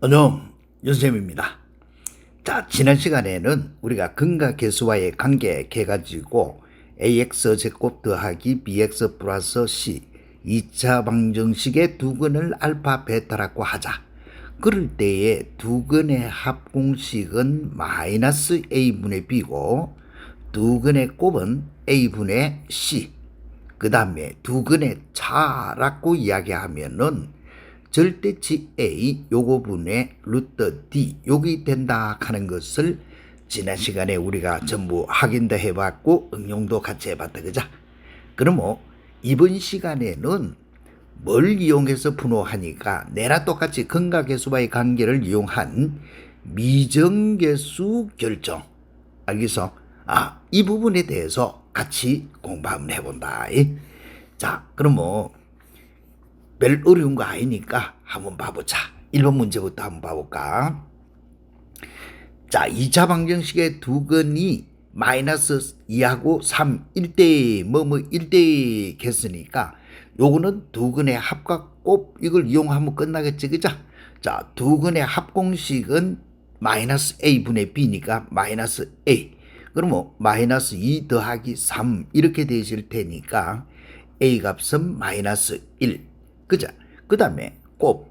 안녕, 윤쌤입니다. 자, 지난 시간에는 우리가 근과 계수와의 관계 해가지고 ax 제곱 더하기 bx 플러스 c 2차 방정식의 두 근을 알파 베타라고 하자. 그럴 때에 두 근의 합공식은 마이너스 a분의 b고 두 근의 곱은 a분의 c, 그 다음에 두 근의 차라고 이야기하면은 절대치 A 요거분의 루트 D 요기 된다 하는 것을 지난 시간에 우리가 전부 확인도 해봤고 응용도 같이 해봤다, 그죠? 그럼 이번 시간에는 뭘 이용해서 분호하니까 내나 똑같이 근각계수와의 관계를 이용한 미정계수 결정, 알겠어? 이 부분에 대해서 같이 공부 한번 해본다. 자, 그럼 별 어려운 거 아니니까 한번 봐보자. 1번 문제부터 한번 봐볼까? 자, 2차 방정식의 두 근이 마이너스 2하고 3, 1대, 1대 했으니까 요거는 두 근의 합과 곱 이걸 이용하면 끝나겠지, 그죠? 자, 두 근의 합공식은 마이너스 a분의 b니까 마이너스 a. 그러면 마이너스 2 더하기 3 이렇게 되실 테니까 a 값은 마이너스 1. 그죠? 그 다음에 곱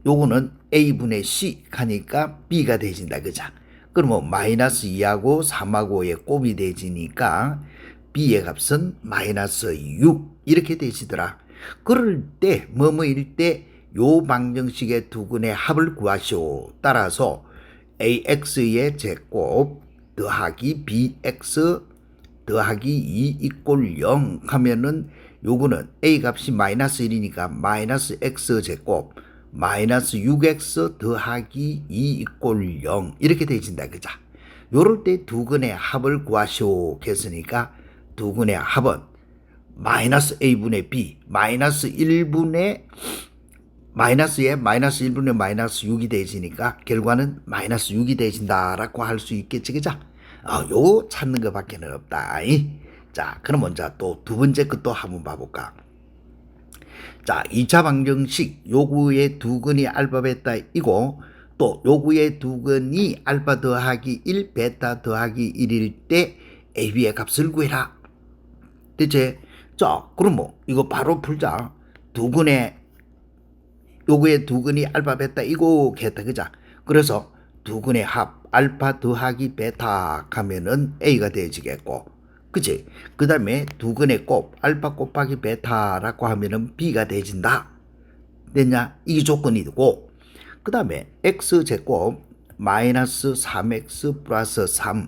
요거는 a분의 c 하니까 b가 되진다, 그죠? 그러면 마이너스 2하고 3하고의 곱이 되지니까 b의 값은 마이너스 6 이렇게 되시더라. 그럴 때 뭐뭐일 때 요 방정식의 두 근의 합을 구하시오. 따라서 ax의 제곱 더하기 bx 더하기 2 이꼴 0 하면은 요거는 a 값이 마이너스 1이니까 마이너스 x 제곱 마이너스 6x 더하기 2 이꼴 0 이렇게 되어진다, 그죠? 요럴 때 두 근의 합을 구하시오 했으니까 두 근의 합은 마이너스 a분의 b 마이너스 1분의 마이너스에 마이너스 1분의 마이너스 6이 되어지니까 결과는 마이너스 6이 되어진다라고 할 수 있겠지, 그죠? 요 찾는 것밖에는 없다. 자, 그럼 먼저 또 두 번째 것도 한번 봐볼까? 자, 2차 방정식 요구의 두 근이 알파 베타이고 또 요구의 두 근이 알파 더하기 1 베타 더하기 1일 때 AB의 값을 구해라. 대체 자, 그럼 이거 바로 풀자. 두 근의 요구의 두 근이 알파 베타 이거 했다, 그죠? 그래서 두 근의 합 알파 더하기 베타 하면은 A가 되어지겠고, 그치? 그 다음에 두 근의 곱 알파 곱하기 베타라고 하면은 B가 되어진다. 됐냐? 이게 조건이고, 그 다음에 X제곱 마이너스 3X 플러스 3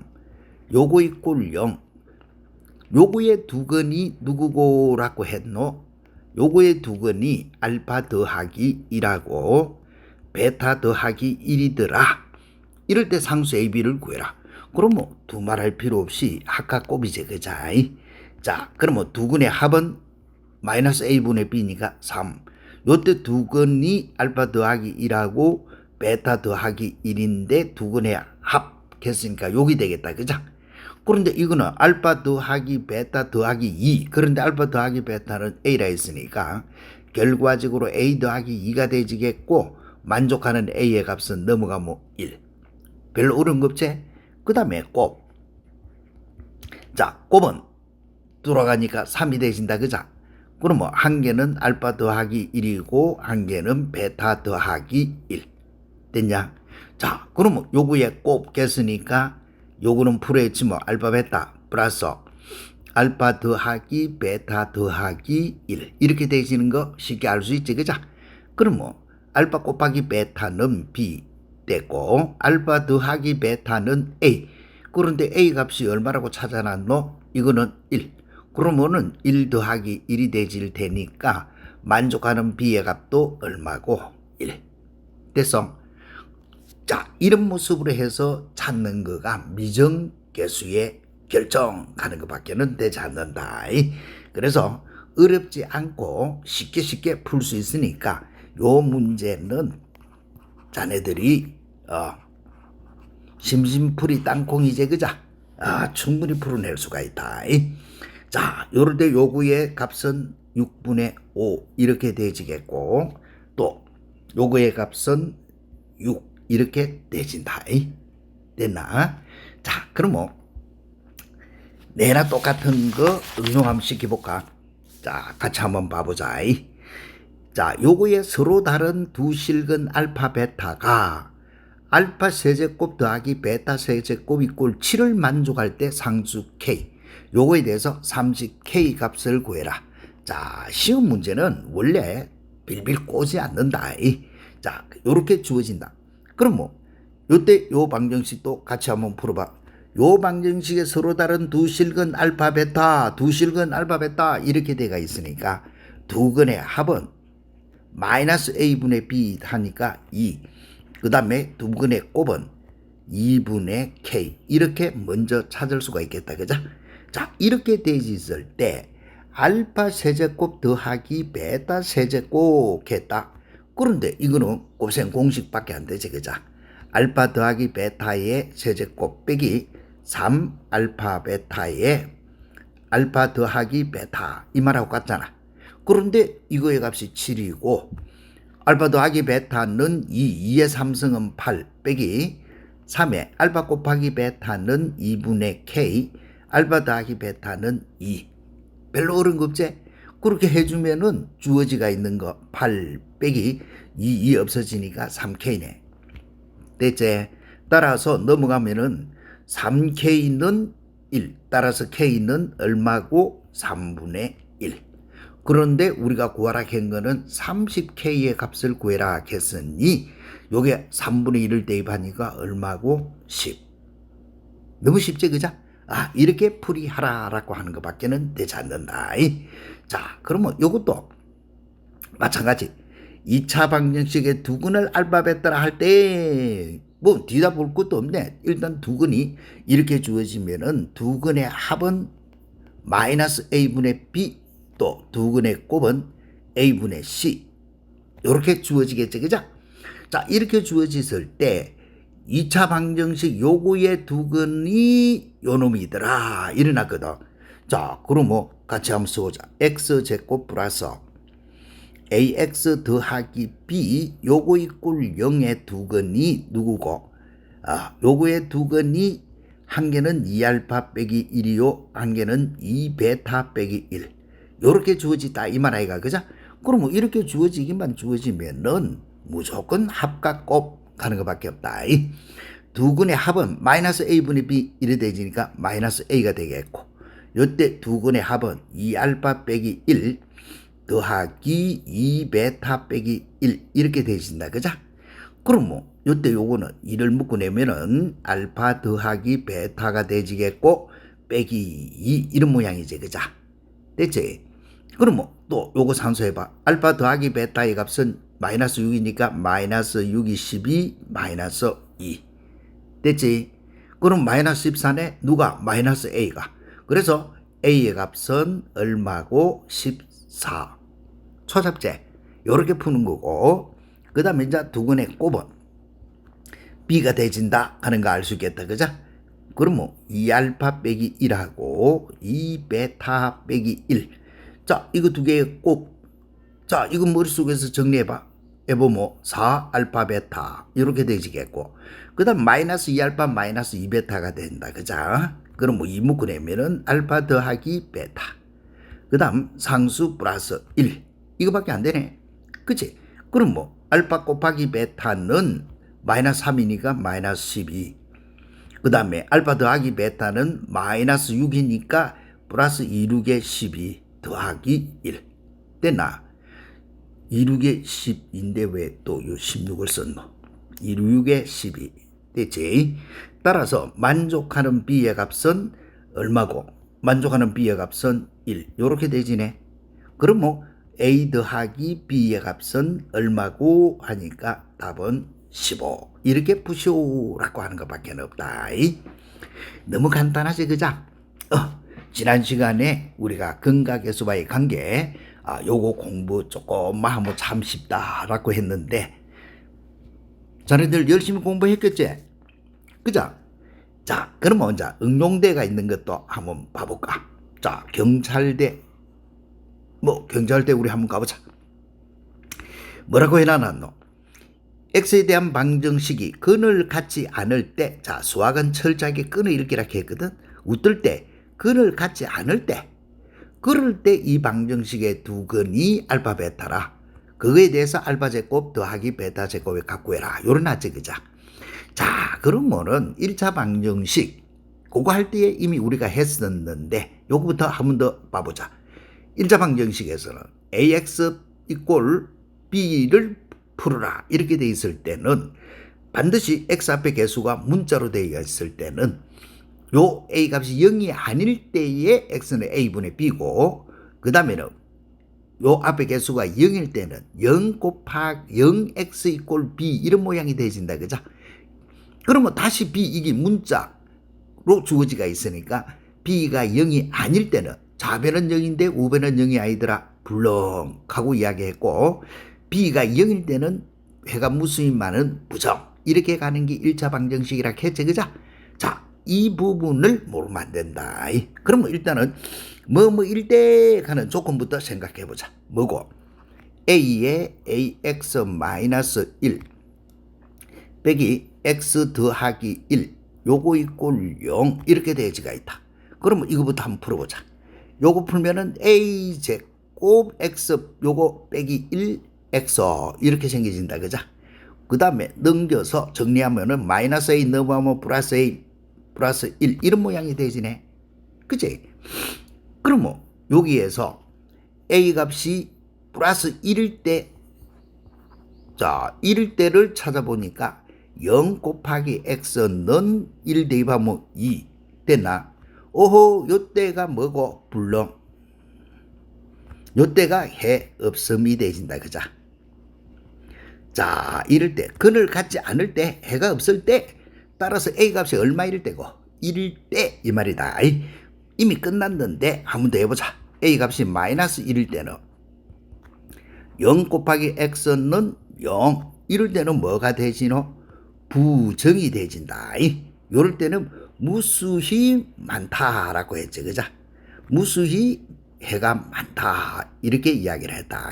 요거 이꼴 0 요거의 두 근이 누구고라고 했노? 요거의 두 근이 알파 더하기 1하고 베타 더하기 1이더라. 이럴 때 상수 AB를 구해라. 그럼 두말할 필요 없이 합과 곱이지, 그자? 자, 그러면 두 근의 합은 마이너스 a분의 b니까 3. 요때 두 근이 알파 더하기 1하고 베타 더하기 1인데 두 근의 합 했으니까 여기 되겠다, 그자? 그런데 이거는 알파 더하기 베타 더하기 2. 그런데 알파 더하기 베타는 a라 했으니까 결과적으로 a 더하기 2가 되지겠고 만족하는 a의 값은 넘어가면 1. 별로 어려운 거 없지? 그 다음에 곱. 자, 곱은 돌아가니까 3이 되신다, 그자? 그러면 한 개는 알파 더하기 1이고 한 개는 베타 더하기 1. 됐냐? 자, 그러면 요거에 곱 깼으니까 요거는 풀어야지 알파 베타 플러스 알파 더하기 베타 더하기 1 이렇게 되시는 거 쉽게 알 수 있지, 그자? 그러면 알파 곱하기 베타는 B 되고 알파 더하기 베타는 A. 그런데 A 값이 얼마라고 찾아놨노? 이거는 1. 그러면은 1 더하기 1이 되질 테니까 만족하는 B의 값도 얼마고? 1. 됐어? 자, 이런 모습으로 해서 찾는 거가 미정계수의 결정하는 것밖에는 되지 않는다. 그래서 어렵지 않고 쉽게 풀 수 있으니까 요 문제는 자네들이 심심풀이 땅콩이제, 그자? 충분히 풀어낼 수가 있다. 자, 요럴 때 요구의 값은 6분의 5 이렇게 되지겠고 또 요구의 값은 6 이렇게 되진다. 됐나? 자, 그럼 뭐 내나 똑같은 거 응용 한번 시켜볼까? 자, 같이 한번 봐보자. 자, 요거에 서로 다른 두 실근 알파 베타가 알파 세제곱 더하기 베타 세제곱 이꼴 7을 만족할 때 상수 K, 요거에 대해서 30K 값을 구해라. 자, 시험 문제는 원래 빌빌 꼬지 않는다. 자, 요렇게 주어진다. 그럼 뭐 요때 요 방정식도 같이 한번 풀어봐. 요 방정식에 서로 다른 두 실근 알파 베타, 두 실근 알파 베타 이렇게 돼가 있으니까 두 근의 합은 마이너스 a분의 b 하니까 2. 그 다음에 두 근의 곱은 2분의 k 이렇게 먼저 찾을 수가 있겠다. 그죠? 자, 이렇게 돼 있을 때 알파 세제곱 더하기 베타 세제곱 했다. 그런데 이거는 곱셈 공식밖에 안 되지. 그죠? 알파 더하기 베타의 세제곱 빼기 3 알파 베타의 알파 더하기 베타 이 말하고 같잖아. 그런데 이거의 값이 7이고 알파 더하기 베타는 2의 3승은 8 빼기 3에 알파 곱하기 베타는 2분의 k 알파 더하기 베타는 2. 별로 어려운 거 없지? 그렇게 해주면은 주어지가 있는 거 8 빼기 2 없어지니까 3k네. 됐지? 따라서 넘어가면은 3k는 1. 따라서 k는 얼마고? 3분의 1. 그런데 우리가 구하라 한 거는 30k의 값을 구해라 했으니 요게 3분의 1을 대입하니까 얼마고? 10. 너무 쉽지, 그죠? 아, 이렇게 풀이하라라고 하는 것밖에는 되지 않는다. 자, 그러면 요것도 마찬가지. 2차 방정식의 두근을 알파 베타라 할 때 뭐 뒤다 볼 것도 없네. 일단 두근이 이렇게 주어지면은 두근의 합은 마이너스 a분의 b 또 두근의 곱은 a분의 c 이렇게 주어지겠죠. 그죠? 자, 이렇게 주어졌을 때 2차 방정식 요거의 두근이 요놈이더라 일어났거든. 자, 그럼 뭐 같이 한번 써보자. x제곱 플러스 ax 더하기 b 요거 이꼴 0의 두근이 누구고? 아, 요거의 두근이 한 개는 2알파 빼기 1이요. 한 개는 2베타 빼기 1. 요렇게 주어지다 이 말 아이가. 그죠? 그럼 뭐 이렇게 주어지기만 주어지면은 무조건 합과 곱 가는 것밖에 없다. 두근의 합은 마이너스 a분의 b 이래 되지니까 마이너스 a가 되겠고 요때 두근의 합은 2알파 빼기 1 더하기 2베타 빼기 1 이렇게 되신다. 그죠? 그럼 뭐 요때 요거는 2를 묶어내면은 알파 더하기 베타가 되지겠고 빼기 2 이런 모양이지. 그죠? 됐지? 그럼 뭐 또 요거 산수해봐. 알파 더하기 베타의 값은 마이너스 6이니까 마이너스 6이 12 마이너스 2 됐지? 그럼 마이너스 14네 누가? 마이너스 a가. 그래서 a의 값은 얼마고? 14. 초잡제 요렇게 푸는 거고 그 다음에 이제 두근의 곱은 b가 되진다 하는 거 알 수 있겠다. 그죠? 그럼 뭐 2알파 빼기 1하고 2베타 빼기 1. 자, 이거 두 개의 곱. 자, 이거 머릿속에서 정리해봐. 해보 뭐 4알파 베타 이렇게 되지겠고 그 다음 마이너스 2알파 마이너스 2베타가 된다. 그죠? 그럼 뭐 2 묶어내면은 알파 더하기 베타 그 다음 상수 플러스 1 이거밖에 안 되네. 그치? 그럼 뭐 알파 곱하기 베타는 마이너스 3이니까 마이너스 12 그 다음에 알파 더하기 베타는 마이너스 6이니까 플러스 2룩에 12 더하기 1 됐나? 2룩에 10인데 왜 또 요 16을 썼노? 2룩에 12 됐지? 따라서 만족하는 b의 값은 얼마고? 만족하는 b의 값은 1 요렇게 되지네. 그럼 뭐 a 더하기 b의 값은 얼마고 하니까 답은 15 이렇게 푸시오라고 하는 것밖에 없다. 너무 간단하지 그죠? 지난 시간에 우리가 근각계수와의 관계 요거 공부 조금만 하면 참 쉽다라고 했는데 자네들 열심히 공부했겠지? 그죠? 자, 그러면 이제 응용대가 있는 것도 한번 봐볼까? 자, 경찰대 경찰대 우리 한번 가보자. 뭐라고 해놨노? x에 대한 방정식이 근을 갖지 않을 때, 자, 수학은 철저하게 근을 이렇게 했거든. 웃들 때, 근을 갖지 않을 때, 그럴 때 이 방정식의 두 근이 알파 베타라. 그거에 대해서 알파 제곱 더하기 베타 제곱을 갖고 해라. 요런 하지, 자, 그러면은 1차 방정식, 그거 할 때에 이미 우리가 했었는데, 요거부터 한 번 더 봐보자. 1차 방정식에서는 ax 이꼴 b를 풀어라. 이렇게 돼 있을 때는 반드시 x 앞에 개수가 문자로 되어 있을 때는 요 a 값이 0이 아닐 때에 x는 a분의 b고, 그 다음에는 요 앞에 개수가 0일 때는 0 곱하기 0x 이꼴 b 이런 모양이 되어진다. 그죠? 그러면 다시 b 이게 문자로 주어지가 있으니까 b가 0이 아닐 때는 좌변은 0인데 우변은 0이 아니더라. 불렁 하고 이야기했고, b가 0일 때는 회가 무수인만은 부정 이렇게 가는 게 1차 방정식이라 했지. 그죠? 자, 이 부분을 모르면 안 된다. 그러면 일단은 뭐뭐일 때 가는 조건부터 생각해 보자. 뭐고? a에 ax-1 빼기 x 더하기 1 요거 이꼴 0 이렇게 되지가 있다. 그러면 이거부터 한번 풀어보자. 요거 풀면은 a 제곱 x 요거 빼기 1 x 이렇게 생겨진다. 그죠? 그 다음에 넘겨서 정리하면은 마이너스 a 넘어가면 플러스 a 플러스 1 이런 모양이 되지네. 그치? 그러면 여기에서 a 값이 플러스 1일 때, 자, 1일 때를 찾아보니까 0 곱하기 x는 1 대입하면 2 됐나? 오호, 요때가 뭐고? 불렁. 요때가 해 없음이 되진다. 그자? 자, 이럴 때, 근을 갖지 않을 때, 해가 없을 때, 따라서 a 값이 얼마일 때고 1일 때 이 말이다. 이미 끝났는데 한 번 더 해보자. a 값이 마이너스 1일 때는 0 곱하기 x는 0 이럴 때는 뭐가 되지노? 부정이 되진다. 이럴 때는 무수히 많다라고 했지. 그죠? 무수히 해가 많다 이렇게 이야기를 했다.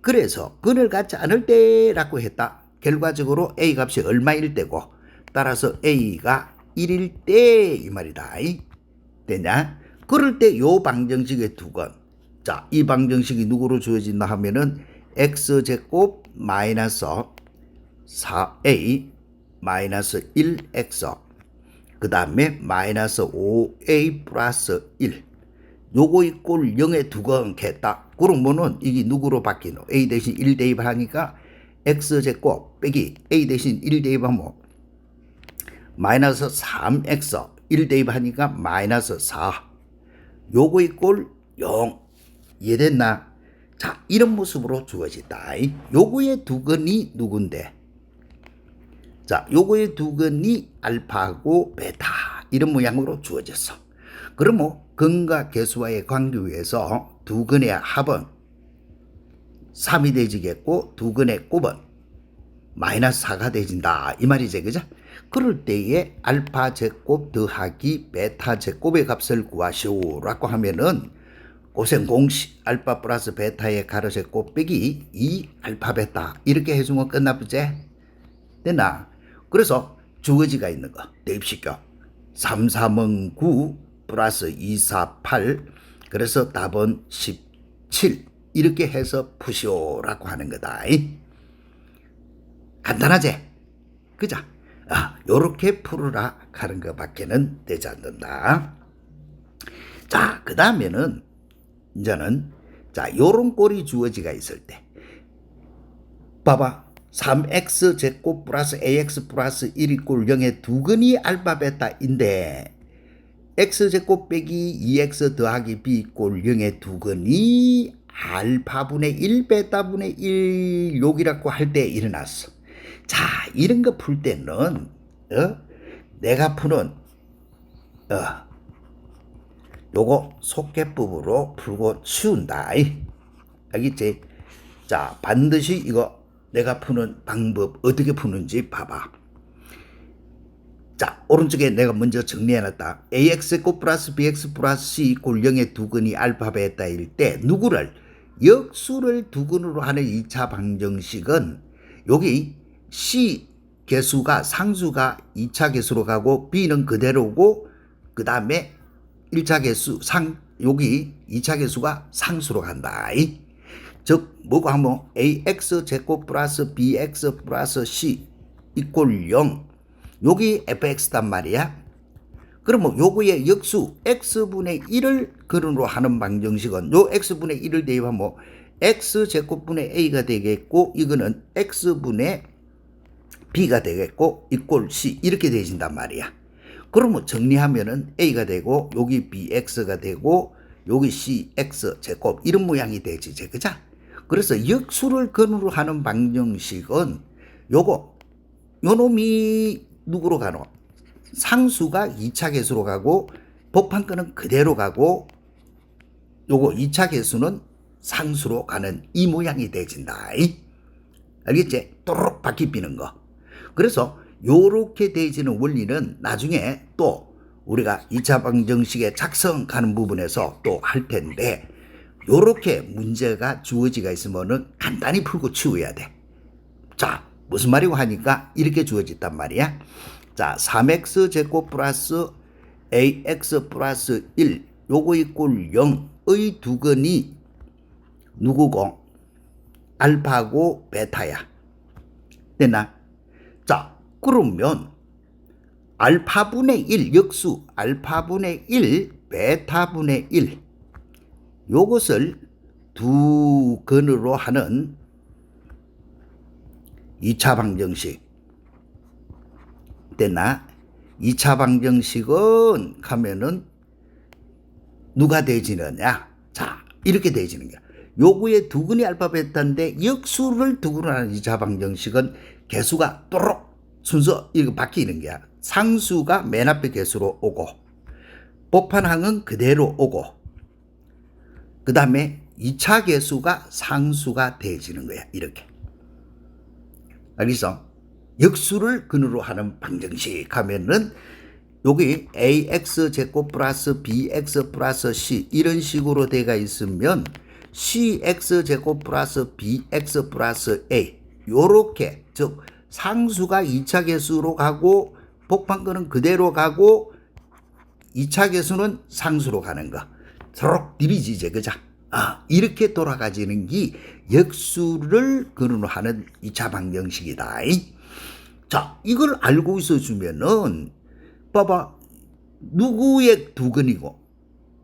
그래서 근을 갖지 않을 때라고 했다. 결과적으로 a 값이 얼마일 때고 따라서 a가 1일 때 이 말이다. 되냐? 그럴 때 요 방정식의 두 건. 자, 이 방정식이 누구로 주어진다 하면은 x제곱 마이너스 4a 마이너스 1x 그 다음에 마이너스 5a 플러스 1 요거 이꼴 0에 두 건 했다. 그러면은 이게 누구로 바뀌노? a 대신 1 대입하니까 x제곱 빼기 a 대신 1 대입하면 마이너스 3x 1 대입하니까 마이너스 4 요거 이꼴 0 이해됐나? 자, 이런 모습으로 주어진다. 요거의 두 건이 누군데? 자, 요거의 두 건이 알파하고 베타 이런 모양으로 주어졌어. 그러면 근과 개수와의 관계에서 두 근의 합은 3이 되지겠고 두 근의 곱은 마이너스 4가 되진다 이 말이지. 그죠? 그럴 때에 알파 제곱 더하기 베타 제곱의 값을 구하시오라고 하면은 고생 공식 알파 플러스 베타의 가로 제곱 빼기 2 알파 베타 이렇게 해주면 끝나보지? 됐나? 그래서 주어지가 있는 거 대입시켜 3, 3은 9 플러스 2, 4, 8 그래서 답은 17 이렇게 해서 푸시오라고 하는 거다. 간단하지? 그죠? 요렇게 풀으라 하는 것밖에는 되지 않는다. 자, 그 다음에는 이제는 자, 요런 꼴이 주어지가 있을 때 봐봐. 3x 제곱 플러스 ax 플러스 1 이꼴 0의 두 근이 알파 베타인데 x 제곱 빼기 2x 더하기 b 이꼴 0의 두 근이 알파분의 1 베타분의 1 욕이라고 할 때 일어났어. 자, 이런 거 풀 때는 내가 푸는 요거 속개법으로 풀고 치운다. 알겠지? 자, 반드시 이거 내가 푸는 방법 어떻게 푸는지 봐봐. 자, 오른쪽에 내가 먼저 정리해놨다. ax제곱 플러스 bx 플러스 c 이꼴 0의 두 근이 알파 베타일 때 누구를 역수를 두 근으로 하는 2차 방정식은 여기 C 개수가 상수가 2차 개수로 가고 B는 그대로고 그 다음에 1차 개수 여기 2차 개수가 상수로 간다. 즉 뭐고 하면 ax 제곱 플러스 bx 플러스 c 이꼴 0 여기 fx단 말이야. 그러면 요거의 역수 x분의 1을 근으로 하는 방정식은 요 x분의 1을 대입하면 x제곱분의 a가 되겠고 이거는 x분의 b가 되겠고 이꼴 c 이렇게 되어진단 말이야. 그러면 정리하면은 a가 되고 여기 bx가 되고 여기 cx 제곱 이런 모양이 되지. 그죠? 그래서 역수를 근으로 하는 방정식은 요 놈이 누구로 가노? 상수가 2차 개수로 가고 복판권은 그대로 가고 요거 2차 개수는 상수로 가는 이 모양이 되진다. 알겠지? 또록 바뀌는 거. 그래서 요렇게 되어지는 원리는 나중에 또 우리가 2차 방정식에 작성하는 부분에서 또 할 텐데 요렇게 문제가 주어지가 있으면은 간단히 풀고 치워야 돼. 자, 무슨 말이고 하니까 이렇게 주어졌단 말이야. 자, 3x 제곱 플러스 ax 플러스 1 요거 이꼴 0의 두근이 누구고? 알파고 베타야. 됐나? 자, 그러면 알파분의 1 역수 알파분의 1 베타분의 1 요것을 두 근으로 하는 2차 방정식 됐나? 2차 방정식은 하면은 누가 되지느냐? 자, 이렇게 되지는 거야. 요구의 두근이 알파 베타인데 역수를 두근으로 하는 2차 방정식은 개수가 또록 순서 이거 바뀌는 거야. 상수가 맨 앞에 개수로 오고 복판항은 그대로 오고 그 다음에 2차 개수가 상수가 되어지는 거야. 이렇게. 알겠어? 역수를 근으로 하는 방정식 하면은 여기 ax 제곱 플러스 bx 플러스 c 이런 식으로 돼가 있으면 cx 제곱 플러스 bx 플러스 a 요렇게 즉 상수가 2차 개수로 가고 복판권은 그대로 가고 2차 개수는 상수로 가는 거. 서로 디비지제 그죠? 이렇게 돌아가지는 게 역수를 근으로 하는 2차 방정식이다. 자, 이걸 알고 있어주면은 봐봐. 누구의 두근이고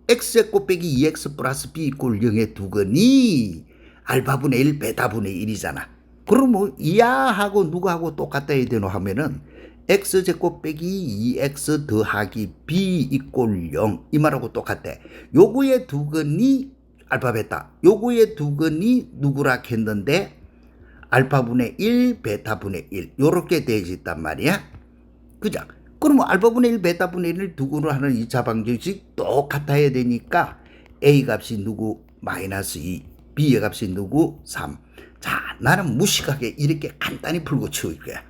x제곱 빼기 2x 플러스 b 이꼴 0의 두근이 알파분의 1 베타분의 1이잖아. 그러면 이하하고 누구하고 똑같다 해야 되노 하면은 x제곱 빼기 2x 더하기 b 이꼴 0 이 말하고 똑같대. 요거의 두근이 알파 베타 요거의 두근이 누구라 했는데 알파분의 1 베타분의 1 요렇게 되어있단 말이야. 그죠? 그러면 알파분의 1 베타분의 1을 두근으로 하는 2차 방정식 똑같아야 되니까 a 값이 누구 마이너스 2 b의 값이 누구 3. 자, 나는 무식하게 이렇게 간단히 풀고 치울 거야.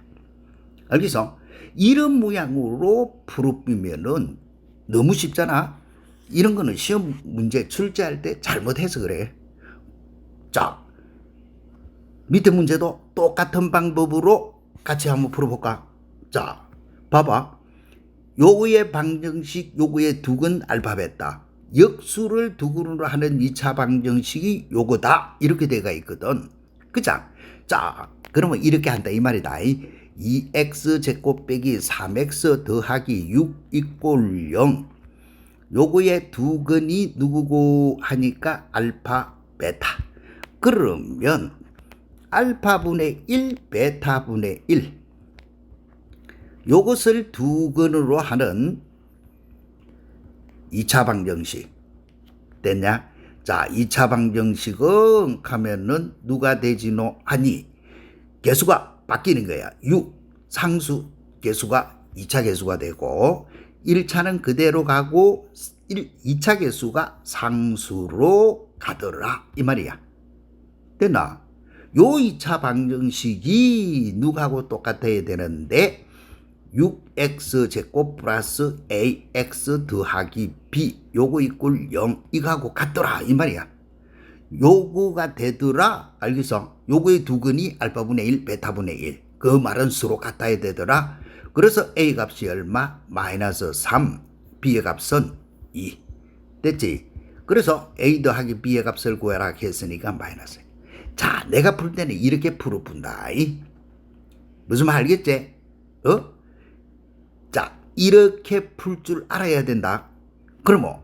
알겠어? 이런 모양으로 풀어보면은 너무 쉽잖아. 이런 거는 시험 문제 출제할 때 잘못해서 그래. 자, 밑에 문제도 똑같은 방법으로 같이 한번 풀어볼까? 자, 봐봐. 요거의 방정식, 요거의 두근 알파 베타. 역수를 두근으로 하는 2차 방정식이 요거다. 이렇게 돼가 있거든. 그죠? 자, 그러면 이렇게 한다 이 말이다. 2x 제곱 빼기 3x 더하기 6 이꼴 0 요거의 두근이 누구고 하니까 알파 베타. 그러면 알파분의 1 베타분의 1 요것을 두근으로 하는 2차 방정식 됐냐? 자, 2차 방정식은 하면은 누가 되지노 하니 개수가 바뀌는 거야. 6 상수 개수가 2차 개수가 되고 1차는 그대로 가고 2차 개수가 상수로 가더라 이 말이야. 됐나? 요 2차 방정식이 누구하고 똑같아야 되는데 6x 제곱 플러스 ax 더하기 b 요거 이꼴 0 이거하고 같더라 이 말이야. 요거가 되더라. 알겠어? 요거의 두근이 알파분의 1 베타분의 1 그 말은 서로 같아야 되더라. 그래서 A 값이 얼마? 마이너스 3, B의 값은 2. 됐지? 그래서 A 더하기 B의 값을 구해라 했으니까 마이너스. 자, 내가 풀 때는 이렇게 풀어본다. 무슨 말 알겠지? 자, 이렇게 풀 줄 알아야 된다. 그러면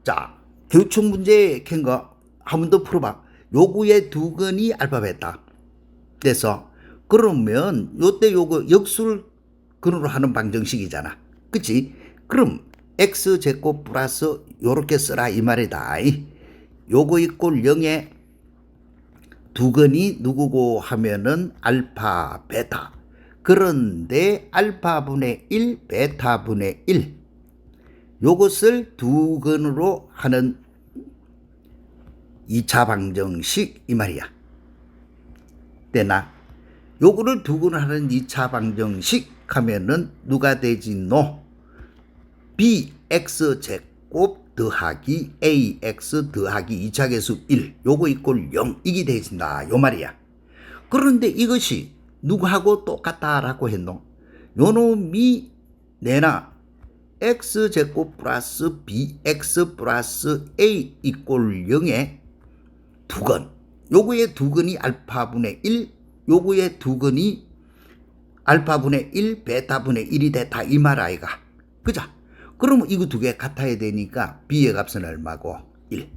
자, 교육 문제 캔 거 한 번 더 풀어봐. 요구의 두근이 알파벳다. 그래서 그러면 요때 요거 역술근으로 하는 방정식이잖아. 그치? 그럼 x제곱 플러스 요렇게 써라 이 말이다. 요거 이꼴 0에 두근이 누구고 하면은 알파 베타. 그런데 알파분의 1 베타분의 1 요것을 두근으로 하는 2차 방정식 이 말이야. 되나? 요거를 두근으로 하는 2차 방정식 하면은 누가 되지노? bx제곱 더하기 ax 더하기 2차 계수 1 요거 이꼴 0 이게 되진다 요 말이야. 그런데 이것이 누구하고 똑같다라고 했노? 요놈이 내나 x제곱 플러스 bx 플러스 a 이꼴 0의 두근 요거의 두근이 알파분의 1 요거의 두근이 알파분의 1 베타분의 1이 됐다 이 말 아이가. 그죠? 그러면 이거 두 개 같아야 되니까 b의 값은 얼마고? 1.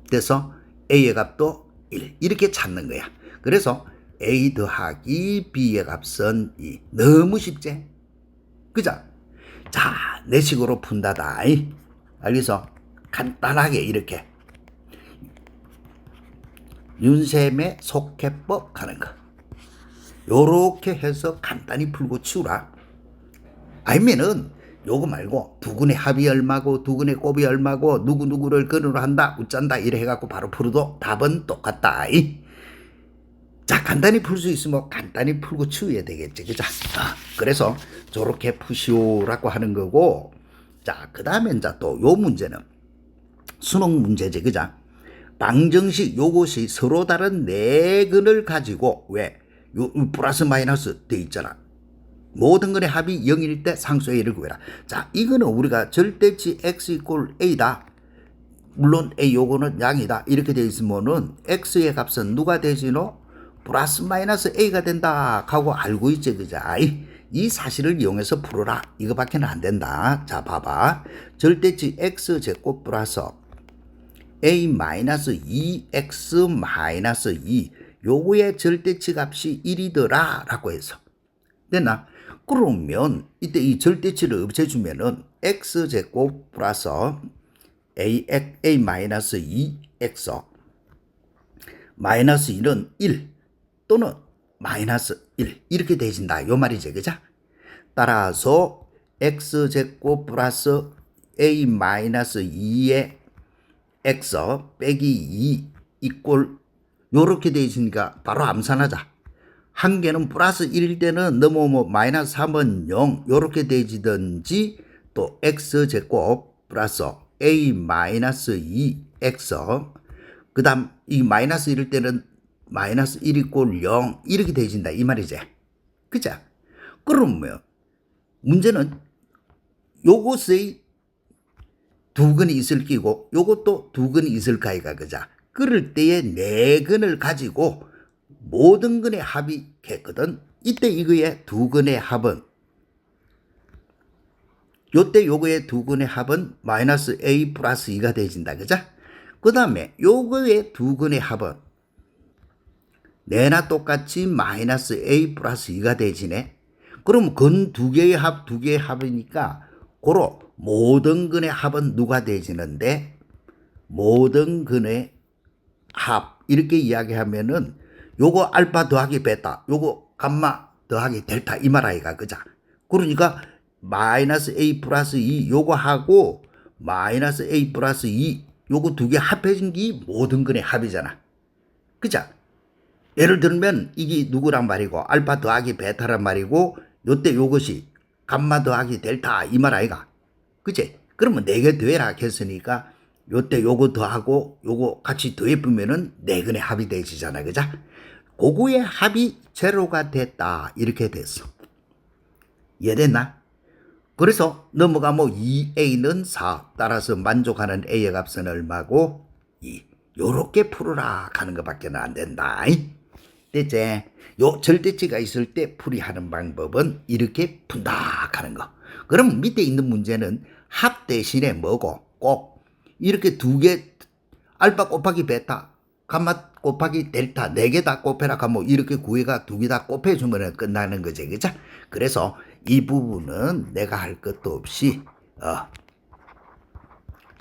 그래서 a의 값도 1 이렇게 찾는 거야. 그래서 a 더하기 b의 값은 2. 너무 쉽지? 그죠? 자, 내 식으로 푼다다. 알겠어? 간단하게 이렇게 윤쌤의 속해법 하는 거 요렇게 해서 간단히 풀고 치우라. 아니면은 요거 말고 두근의 합이 얼마고 두근의 곱이 얼마고 누구누구를 근으로 한다 웃잔다 이래 해갖고 바로 풀어도 답은 똑같다. 자, 간단히 풀 수 있으면 간단히 풀고 치워야 되겠지. 그죠? 그래서 저렇게 푸시오라고 하는 거고. 자, 그 다음에 이제 또 요 문제는 수능 문제지. 그죠? 방정식 요것이 서로 다른 네 근을 가지고 왜? 요 플러스 마이너스 돼 있잖아. 모든 근의 합이 0일 때 상수의 A를 구해라. 자, 이거는 우리가 절대치 x 이꼴 A다. 물론 A 요거는 양이다. 이렇게 돼 있으면은 x의 값은 누가 되지노? 플러스 마이너스 A가 된다 하고 알고 있지. 그죠? 이 사실을 이용해서 풀어라. 이거밖에는 안 된다. 자, 봐봐. 절대치 x제곱 플러스 A 마이너스 2x 마이너스 2 요거의 절대치 값이 1이더라 라고 해서 됐나? 그러면 이때 이 절대치를 없애주면은 x제곱 플러스 a 마이너스 2x 마이너스 1은 1 또는 마이너스 1 이렇게 되진다 요 말이지. 그죠? 따라서 x제곱 플러스 a 마이너스 2의 x 빼기 2 이꼴 요렇게 되어 있으니까 바로 암산하자. 한 개는 플러스 1일 때는 넘어오면 마이너스 3은 0 요렇게 되지든지 또 x제곱 플러스 a 마이너스 2x 그 다음 이 마이너스 1일 때는 마이너스 1 이꼴 0 이렇게 되어진다 이 말이지. 그죠? 그러면 문제는 요것의 두 근이 있을 끼고 요것도 두 근이 있을 까이가. 그죠? 그럴 때에 네 근을 가지고 모든 근의 합이 했거든. 이때 이거의 두 근의 합은 요때 요거의 두 근의 합은 마이너스 a 플러스 2가 되어진다. 그죠? 그 다음에 요거의 두 근의 합은 내나 똑같이 마이너스 a 플러스 2가 되지네. 그럼 근 두 개의 합, 두 개의 합이니까 고로 모든 근의 합은 누가 되지는데 모든 근의 합 이렇게 이야기하면은 요거 알파 더하기 베타 요거 감마 더하기 델타 이 말 아이가. 그죠? 그러니까 마이너스 a 플러스 2 요거 하고 마이너스 a 플러스 2 요거 두 개 합해진 게 모든 근의 합이잖아. 그죠? 예를 들면 이게 누구란 말이고 알파 더하기 베타란 말이고 요때 요것이 감마 더하기 델타 이 말 아이가. 그치? 그러면 4개 더해라 했으니까 요때 요거 더하고 요거 같이 더해보면은 네근의 합이 되지잖아. 그죠? 그거의 합이 제로가 됐다. 이렇게 됐어. 이해됐나? 그래서 넘어가 뭐 2a는 4 따라서 만족하는 a의 값은 얼마고 2 요렇게 풀어라 하는 것밖에 안 된다. 됐지? 요 절대치가 있을 때 풀이하는 방법은 이렇게 푼다 하는 거. 그럼 밑에 있는 문제는 합 대신에 뭐고 꼭 이렇게 두 개 알파 곱하기 베타 감마 곱하기 델타 네 개 다 곱해라 하면 이렇게 구해가 두 개 다 곱해주면 끝나는 거지. 그죠? 그래서 이 부분은 내가 할 것도 없이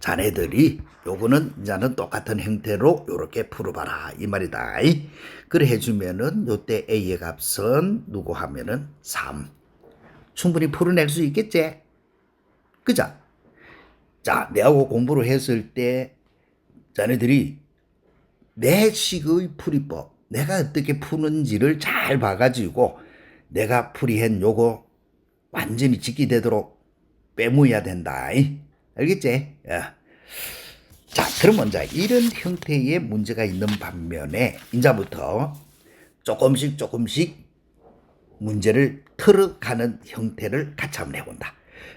자네들이 요거는 이제는 똑같은 형태로 요렇게 풀어봐라 이 말이다. 그래 해주면은 요때 a의 값은 누구 하면은 3 충분히 풀어낼 수 있겠지? 그죠? 자, 내하고 공부를 했을 때 자네들이 내 식의 풀이법 내가 어떻게 푸는지를 잘 봐가지고 내가 풀이한 요거 완전히 지키되도록 빼모야 된다. 알겠지? 자, 그러면 자 이런 형태의 문제가 있는 반면에 이제부터 조금씩 문제를 틀어가는 형태를 같이 한번 해본다.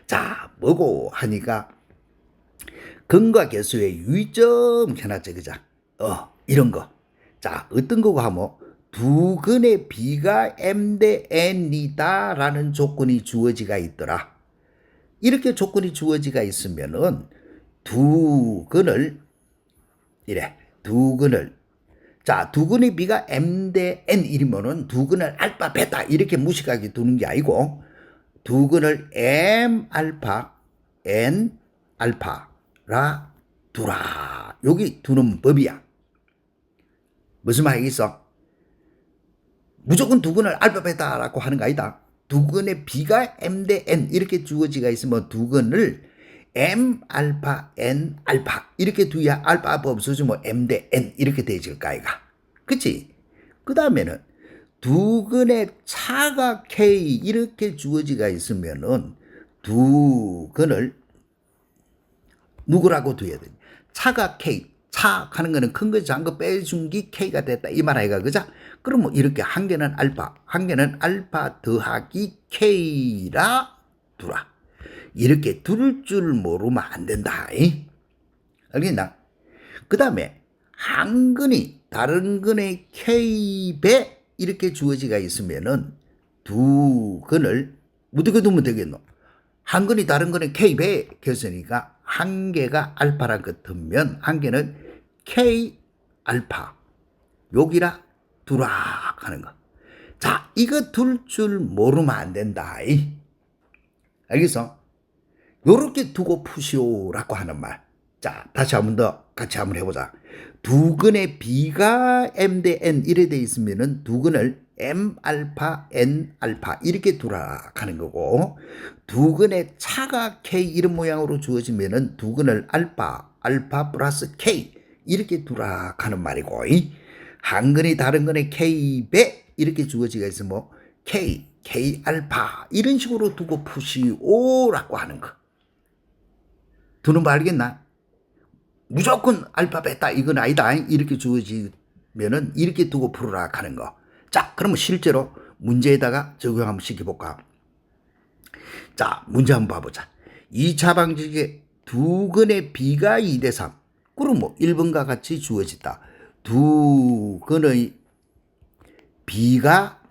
자, 뭐고 하니까 근과 계수의 유의점 해놨지, 그죠? 이런 거. 자, 어떤 거고 하면 두 근의 B가 M 대 N이다 라는 조건이 주어지가 있더라. 이렇게 조건이 주어지가 있으면은 두 근을 자, 두 근의 B가 M 대 N1이면은 두 근을 알파 베타 이렇게 무식하게 두는 게 아니고 두 근을 M 알파 N 알파라 두라. 여기 두는 법이야. 무슨 말이겠어? 무조건 두 근을 알파 베타라고 하는 거 아니다. 두 근의 B가 M 대 N 이렇게 주어지가 있으면 두 근을 M 알파 N 알파 이렇게 두야 알파가 없어지면 M 대 N 이렇게 되질 거 아이가. 그치? 그 다음에는 두 근의 차가 K 이렇게 주어지가 있으면은 두 근을 누구라고 둬야 돼? 차가 K 차 하는 거는 큰 거 작은 거 빼준 게 K가 됐다 이 말 아이가. 그죠? 그러면 이렇게 한 개는 알파 한 개는 알파 더하기 K라 두라. 이렇게 둘 줄 모르면 안 된다. 알겠나? 그 다음에 한 근이 다른 근의 K배 이렇게 주어지가 있으면은 두 근을 어떻게 두면 되겠노? 한 근이 다른 근의 K배 겼으니까 한 개가 알파라 같으면 한 개는 K 알파 여기라 두라 하는 거. 자, 이거 둘 줄 모르면 안 된다. 알겠어? 요렇게 두고 푸시오라고 하는 말. 자, 다시 한 번 더 같이 한번 해보자. 두 근의 B가 M 대 N 이래 돼 있으면은 두 근을 M 알파 N 알파 이렇게 두라 하는 거고 두 근의 차가 K 이런 모양으로 주어지면은 두 근을 알파 플러스 K 이렇게 두라 하는 말이고 한 근이 다른 근의 K배 이렇게 주어지가 있으면 K 알파 이런 식으로 두고 푸시오라고 하는 거. 두는 거 알겠나? 무조건 알파 베타 이건 아니다 이렇게 주어지면은 이렇게 두고 풀어라 하는 거. 자, 그러면 실제로 문제에다가 적용 한번 시켜볼까? 자, 문제 한번 봐보자. 2차 방식에 두 근의 B가 2 대 3 그럼 뭐 1번과 같이 주어졌다. 두 근의 B가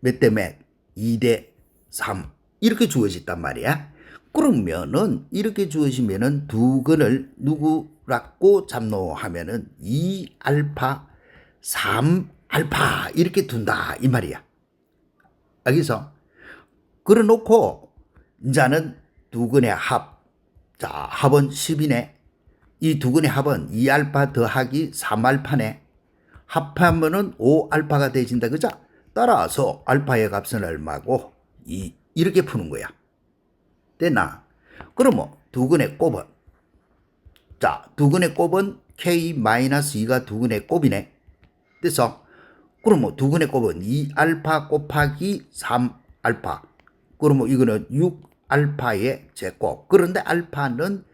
몇 대 몇? 2 대 3 이렇게 주어졌단 말이야. 그러면은 이렇게 주어지면은 두 근을 누구라고 잡노 하면은 2 알파 3 알파 이렇게 둔다 이 말이야. 알겠어? 그래 놓고 이제는 두 근의 합. 자, 합은 10이네. 이 두 근의 합은 2 알파 더하기 3 알파네. 합하면은 5 알파가 되진다. 그죠? 따라서 알파의 값은 얼마고 이렇게 푸는 거야. 됐나? 그러면 두 근의 곱은 자, 두 근의 곱은 K-2가 두 근의 곱이네. 됐어? 그러면 두 근의 곱은 2 알파 곱하기 3 알파. 그러면 이거는 6 알파의 제곱. 그런데 알파는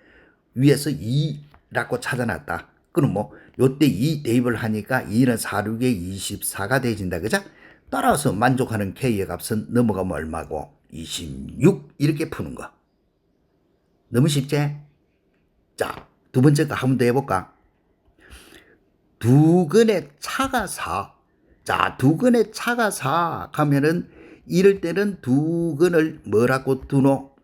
위에서 2 라고 찾아놨다. 그럼 뭐 요때 2 대입을 하니까 2는 4, 6에 24가 되어진다. 그죠? 따라서 만족하는 K의 값은 넘어가면 얼마고? 26 이렇게 푸는 거. 너무 쉽지? 자, 두 번째 거 한 번 더 해볼까? 두 근의 차가 4. 자, 두 근의 차가 4 하면은 이럴 때는 두 근을 뭐라고 두노?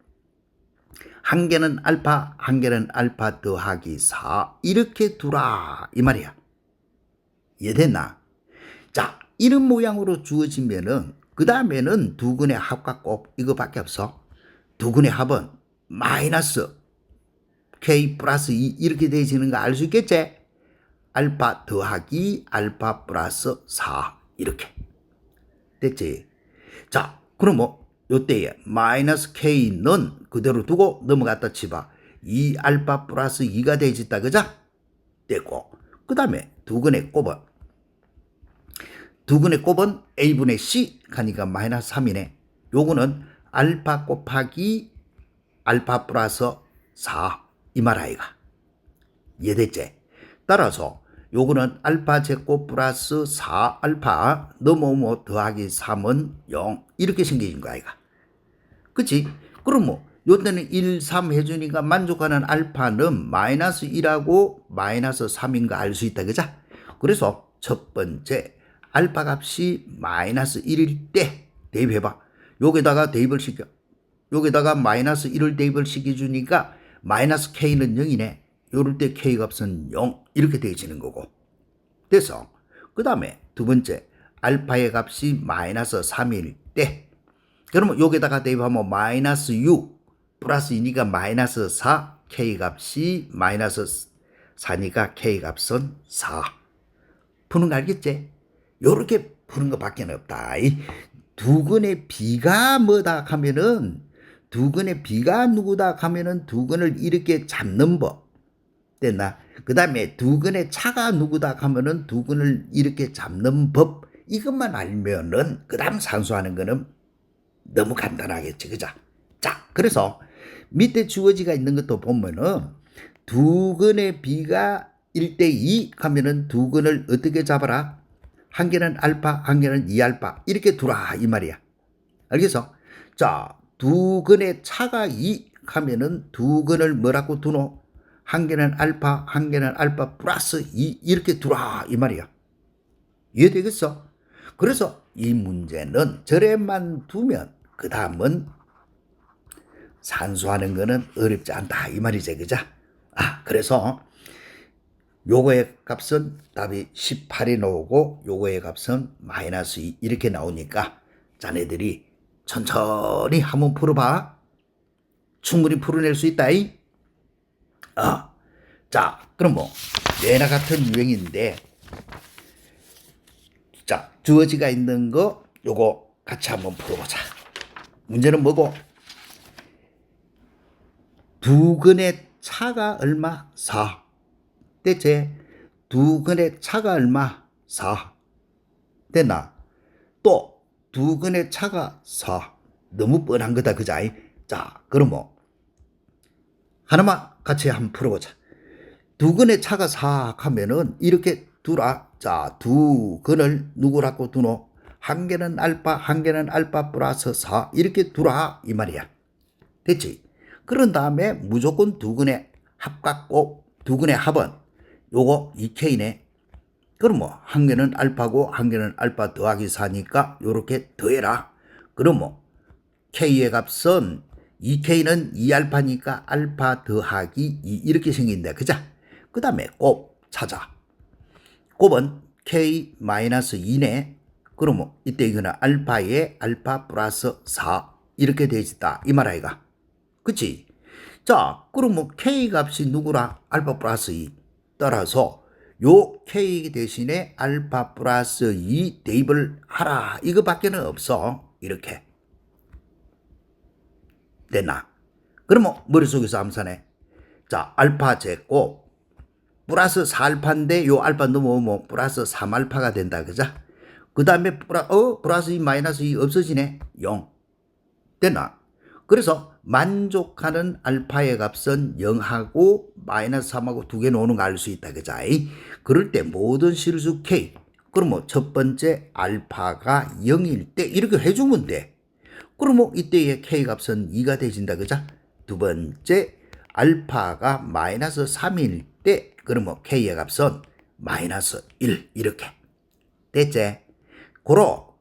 한 개는 알파, 한 개는 알파 더하기 4 이렇게 두라 이 말이야. 이해됐나? 자, 이런 모양으로 주어지면은 그 다음에는 두 근의 합과 곱 이거밖에 없어. 두 근의 합은 마이너스 K 플러스 2 이렇게 되어지는 거 알 수 있겠지? 알파 더하기 알파 플러스 4 이렇게 됐지? 자, 그럼 뭐 요때에 마이너스 K는 그대로 두고 넘어갔다 치봐. 2 알파 플러스 2가 되어졌다 그죠? 됐고 그 다음에 두 근의 곱은 A분의 C 가니까 마이너스 3이네. 요거는 알파 곱하기 알파 플러스 4 이 말 아이가. 이해됐지? 따라서 요거는 알파 제곱 플러스 4 알파 넘어오면 더하기 3은 0 이렇게 생겨진 거 아이가. 그치? 그럼 뭐 요때는 1, 3 해주니까 만족하는 알파는 마이너스 1하고 마이너스 3인 거 알 수 있다 그죠? 그래서 첫 번째 알파 값이 마이너스 1일 때 대입해봐. 여기다가 대입을 시켜. 여기다가 마이너스 1을 대입을 시켜주니까 마이너스 K는 0이네. 요럴 때 K 값은 0 이렇게 되어지는 거고. 됐어. 그 다음에 두 번째 알파의 값이 마이너스 3일 때 그러면 여기다가 대입하면 마이너스 6 플러스 2니까 마이너스 4 K 값이 마이너스 4니까 K 값은 4 푸는 거 알겠지? 요렇게 푸는 거 밖에 없다. 두 근의 비가 뭐다 하면은 두 근의 비가 누구다 하면은 두 근을 이렇게 잡는 법 됐나? 그 다음에 두 근의 차가 누구다 하면은 두 근을 이렇게 잡는 법 이것만 알면은 그 다음 산수하는 거는 너무 간단하겠지 그죠? 자, 그래서 밑에 주어지가 있는 것도 보면은 두 근의 비가 1대2 하면은 두 근을 어떻게 잡아라? 한 개는 알파, 한 개는 2알파 이렇게 두라 이 말이야. 알겠어? 자, 두 근의 차가 2 하면은 두 근을 뭐라고 두노? 한 개는 알파, 한 개는 알파 플러스 2 이렇게 두라 이 말이야. 이해되겠어? 그래서 이 문제는 절에만 두면 그 다음은 산수하는 거는 어렵지 않다 이 말이지 그죠? 그래서 요거의 값은 답이 18이 나오고 요거의 값은 마이너스 2 이렇게 나오니까 자네들이 천천히 한번 풀어봐. 충분히 풀어낼 수 있다. 자, 그럼 뭐 얘나 같은 유형인데 자, 주어지가 있는 거 요거 같이 한번 풀어보자. 문제는 뭐고? 두 근의 차가 얼마? 4. 됐지? 두 근의 차가 얼마? 4. 됐나? 또 두 근의 차가 4. 너무 뻔한 거다 그자? 자, 그럼 뭐 하나만 같이 한번 풀어보자. 두 근의 차가 4 하면은 이렇게 두라. 자, 두 근을 누구라고 두노? 한 개는 알파, 한 개는 알파 플러스 4 이렇게 두라 이 말이야. 됐지? 그런 다음에 무조건 두 근의 합과 곱, 두 근의 합은 요거 2K네. 그럼 뭐 한 개는 알파고 한 개는 알파 더하기 4니까 요렇게 더해라. 그럼 뭐 K의 값은 2K는 2알파니까 알파 더하기 2 이렇게 생긴다. 그죠? 그 다음에 곱 찾아. 곱은 K-2네. 그러면 이때 이거는 알파에 알파 플러스 4 이렇게 되어있다. 이 말 아이가. 그치? 자, 그럼 뭐 K 값이 누구라? 알파 플러스 2. 따라서 요 K 대신에 알파 플러스 2 대입을 하라. 이거밖에는 없어. 이렇게. 됐나? 그러면 머릿속에서 암산해. 자, 알파 제곱 플러스 4알파인데 요 알파 넘어오면 플러스 3알파가 된다. 그죠? 그 다음에 플러스 2 마이너스 2 없어지네. 0. 됐나? 그래서 만족하는 알파의 값은 0하고 마이너스 3하고 두 개 노는 거 알 수 있다. 그자? 그럴 때 모든 실수 K. 그러면 첫 번째 알파가 0일 때 이렇게 해주면 돼. 그러면 이때의 K 값은 2가 되진다. 그자? 두 번째 알파가 마이너스 3일 때 그러면 K의 값은 마이너스 1 이렇게 됐지? 고로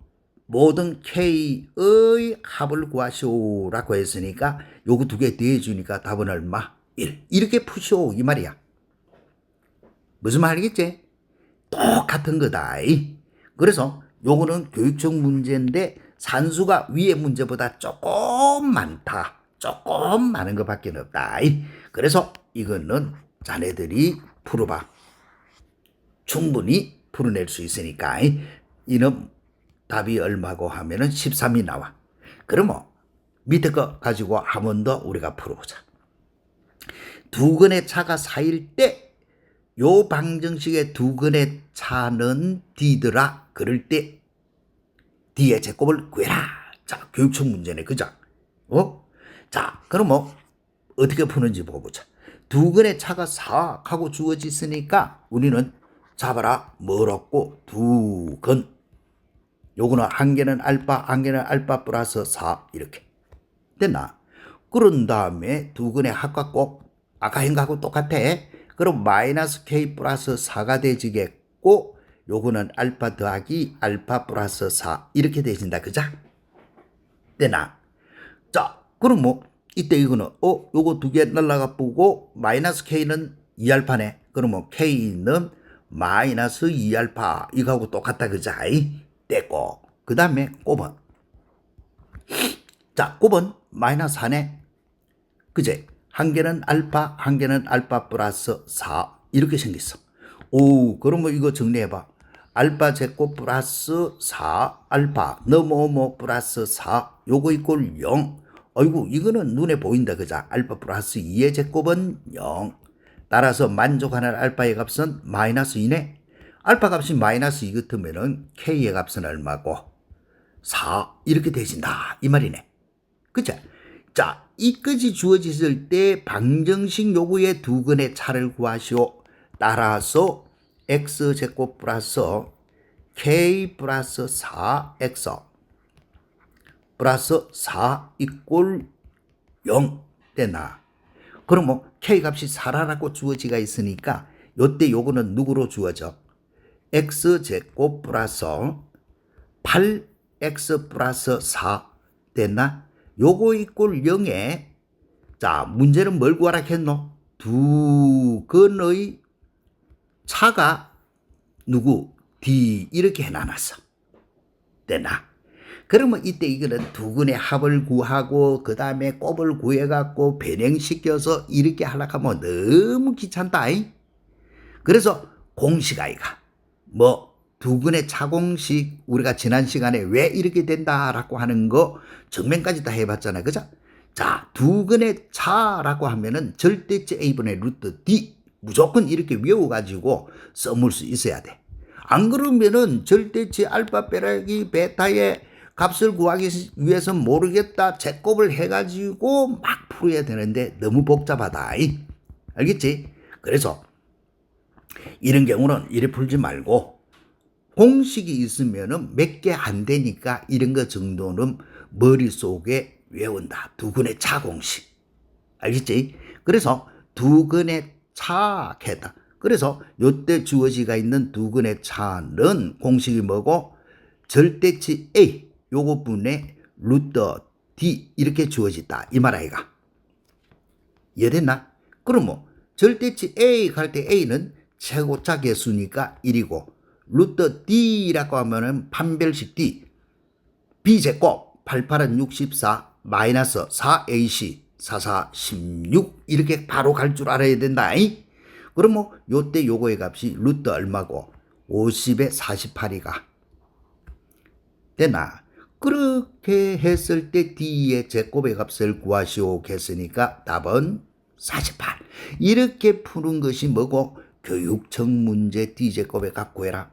모든 K의 합을 구하시오라고 했으니까 요거 두 개 더해주니까 답은 얼마? 1 이렇게 푸시오 이 말이야. 무슨 말이겠지? 똑같은 거다. 그래서 요거는 교육적 문제인데 산수가 위의 문제보다 조금 많다. 조금 많은 것밖에 없다. 그래서 이거는 자네들이 풀어봐. 충분히 풀어낼 수 있으니까 이는 답이 얼마고 하면은 13이 나와. 그러면 밑에 거 가지고 한 번 더 우리가 풀어보자. 두 근의 차가 4일 때 요 방정식의 두 근의 차는 D더라. 그럴 때 D의 제곱을 구해라. 자, 교육청 문제네. 그죠? 자, 그럼 어떻게 푸는지 보자. 두 근의 차가 4하고 주어졌으니까 우리는 잡아라. 뭘 얻고 두 근. 요거는 한 개는 알파, 한 개는 알파 플러스 4 이렇게 됐나? 그런 다음에 두 근의 합과 꼭 아까 한 거하고 똑같아. 그럼 마이너스 K 플러스 4가 되지겠고 요거는 알파 더하기 알파 플러스 4 이렇게 되진다. 그자? 됐나? 자, 그럼 이때 이거는 요거 두 개 날라가 보고 마이너스 K는 2알파네. 그러면 K는 마이너스 2알파 이거하고 똑같다. 그자? 됐고 그 다음에 곱은 자 곱은 마이너스 4네. 그제? 한 개는 알파 한 개는 알파 플러스 4 이렇게 생겼어. 오 그러면 이거 정리해봐. 알파 제곱 플러스 4 알파 너뭐 플러스 4 요거 이꼴 0. 아이고 이거는 눈에 보인다. 그자? 알파 플러스 2의 제곱은 0. 따라서 만족하는 알파의 값은 마이너스 2네. 알파 값이 마이너스 2 같으면은 K의 값은 얼마고? 4 이렇게 되진다 이 말이네. 그쵸? 자, 이까지 주어졌을 때 방정식 요구의 두 근의 차를 구하시오. 따라서 x제곱 플러스 k 플러스 4x 플러스 4 이꼴 0 되나? 그럼 k 값이 4라고 주어지가 있으니까 요때 요거는 누구로 주어져? x제곱 플러스 8x 플러스 4 됐나? 요거 이꼴 0에 자 문제는 뭘 구하라 했노? 두 근의 차가 누구? D 이렇게 해놔놨어. 됐나? 그러면 이때 이거는 두 근의 합을 구하고 그 다음에 곱을 구해갖고 변형시켜서 이렇게 하려고 하면 너무 귀찮다. 그래서 공식 아이가 두 근의 차공식 우리가 지난 시간에 왜 이렇게 된다라고 하는 거 정면까지 다 해봤잖아. 그죠? 자, 두 근의 차라고 하면은 절대치 A분의 루트 D 무조건 이렇게 외워가지고 써물 수 있어야 돼. 안 그러면은 절대치 알파 빼기 베타의 값을 구하기 위해서 모르겠다 제곱을 해가지고 막 풀어야 되는데 너무 복잡하다. 알겠지? 그래서 이런 경우는 이래 풀지 말고 공식이 있으면은 몇 개 안 되니까 이런 거 정도는 머릿속에 외운다. 두 근의 차 공식. 알겠지? 그래서 두 근의 차 했다. 그래서 요때 주어지가 있는 두 근의 차는 공식이 뭐고? 절대치 A 요거 분의 루트 D 이렇게 주어진다. 이 말 아이가. 이해됐나? 그러면 절대치 A 갈 때 A는 최고차 개수니까 1이고 루트 D라고 하면은 판별식 D B제곱 88은 64 마이너스 4AC 44 16 이렇게 바로 갈 줄 알아야 된다. 그러면 요때 요거의 값이 루트 얼마고 50에 48이가 되나? 그렇게 했을 때 D의 제곱의 값을 구하시오 했으니까 답은 48. 이렇게 푸는 것이 뭐고? 교육청 문제 D제곱의 값 구해라.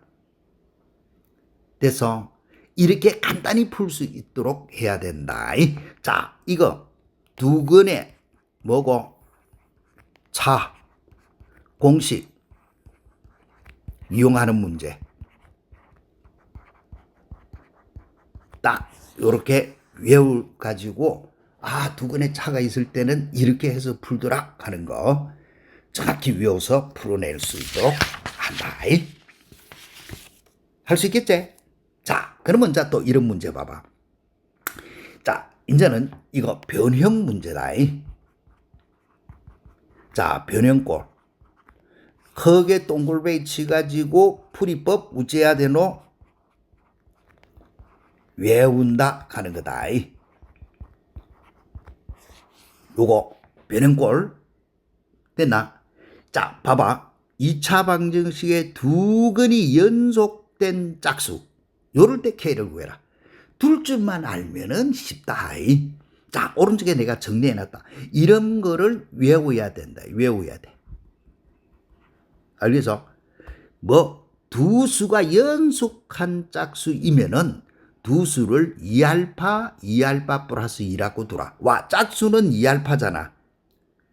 그래서 이렇게 간단히 풀 수 있도록 해야 된다. 자, 이거 두근의 뭐고 차 공식 이용하는 문제 딱 요렇게 외워가지고 두근의 차가 있을 때는 이렇게 해서 풀더라 하는 거 정확히 외워서 풀어낼 수 있도록 한다. 할 수 있겠지? 자, 그러면 자 또 이런 문제 봐봐. 자, 이제는 이거 변형 문제다. 자, 변형꼴. 크게 동글베이 치가지고 풀이법 우째야 되노? 외운다 하는 거다. 요거 변형꼴 됐나? 자, 봐봐. 2차 방정식의 두근이 연속된 짝수. 요럴 때 K를 구해라. 둘 줄만 알면은 쉽다. 자, 오른쪽에 내가 정리해놨다. 이런 거를 외워야 된다. 외워야 돼. 알겠어? 두 수가 연속한 짝수이면은 두 수를 2알파, 2알파 플러스 2라고 두라. 와, 짝수는 2알파잖아.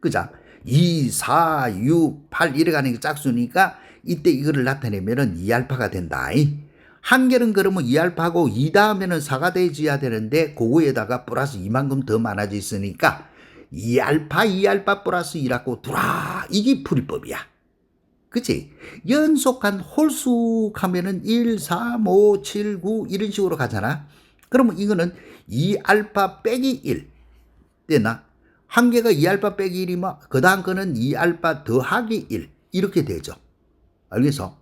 그자? 2, 4, 6, 8 이래 가는 게 짝수니까 이때 이거를 나타내면은 2알파가 된다. 한 개는 그러면 2알파고 2 다음에는 4가 되어야 되는데 그거에다가 플러스 2만큼 더 많아져 있으니까 2알파, 2알파 플러스 2라고 두라. 이게 풀이법이야. 그치? 연속한 홀수 하면은 1, 3, 5, 7, 9 이런 식으로 가잖아. 그러면 이거는 2알파 빼기 1 됐나? 한 개가 2알파 빼기 1이면 그 다음 거는 2알파 더하기 1 이렇게 되죠. 알겠어?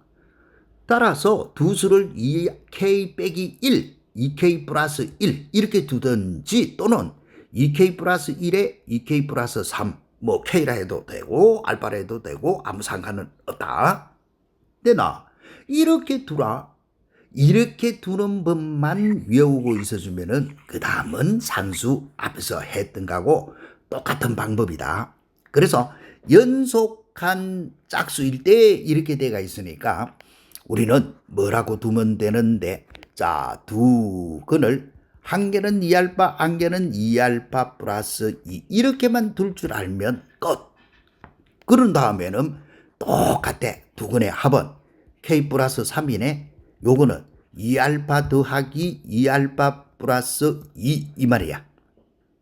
따라서 두 수를 2K 빼기 1, 2K 플러스 1 이렇게 두든지 또는 2K 플러스 1에 2K 플러스 3 뭐 K라 해도 되고 알파라 해도 되고 아무 상관은 없다. 되나? 이렇게 두라. 이렇게 두는 법만 외우고 있어주면은 그 다음은 산수 앞에서 했던 거하고 똑같은 방법이다. 그래서 연속한 짝수일 때 이렇게 돼가 있으니까 우리는 뭐라고 두면 되는데 자, 두 근을 한 개는 2알파, 한 개는 2알파 플러스 2 이렇게만 둘 줄 알면 끝. 그런 다음에는 똑같아. 두 근의 합은 K 플러스 3이네. 요거는 2알파 더하기 2알파 플러스 2 이 말이야.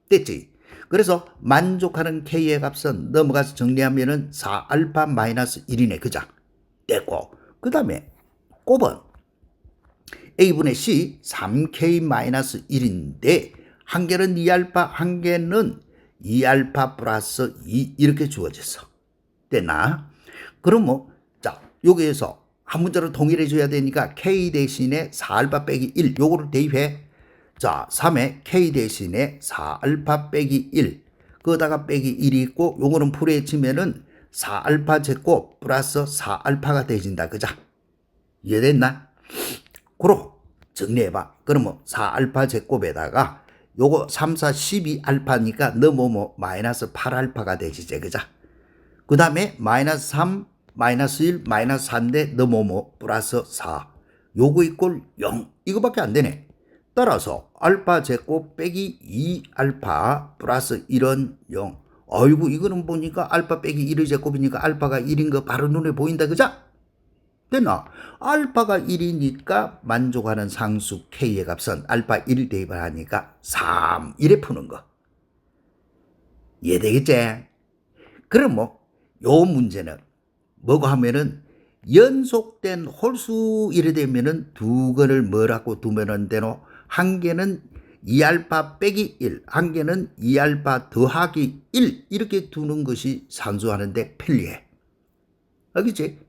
됐지? 그래서 만족하는 K의 값은 넘어가서 정리하면은 4알파 마이너스 1이네. 그자? 됐고. 그 다음에 곱은 A분의 C 3K-1인데 한 개는 2알파 한 개는 2알파 플러스 2 이렇게 주어졌어. 됐나? 그러면 자 여기에서 한 문자로 통일해 줘야 되니까 K 대신에 4알파 빼기 1 요거를 대입해. 자 3에 K 대신에 4알파 빼기 1 거기다가 빼기 1이 있고 요거는 풀에 치면은 4알파 제곱 플러스 4알파가 되어진다. 그자? 이해됐나? 그럼 정리해봐. 그러면 4알파 제곱에다가 요거 3, 4, 12알파니까 너뭐 마이너스 8알파가 되지. 그자? 그 다음에 마이너스 3, 마이너스 1, 마이너스 4인데 너뭐 플러스 4. 요거 이꼴 0. 이거밖에 안 되네. 따라서 알파 제곱 빼기 2알파 플러스 1은 0. 어이구 이거는 보니까 알파 빼기 1의 제곱이니까 알파가 1인 거 바로 눈에 보인다. 그자? 됐나? 알파가 1이니까 만족하는 상수 K의 값은 알파 1 대입을 하니까 3 이래 푸는 거. 이해되겠지? 그럼 요 문제는 뭐고 하면은 연속된 홀수 이래 되면은 두 거를 뭐라고 두면은 되노? 한 개는 2알파 빼기 1, 한 개는 2알파 더하기 1 이렇게 두는 것이 산수하는데 편리해. 알겠지?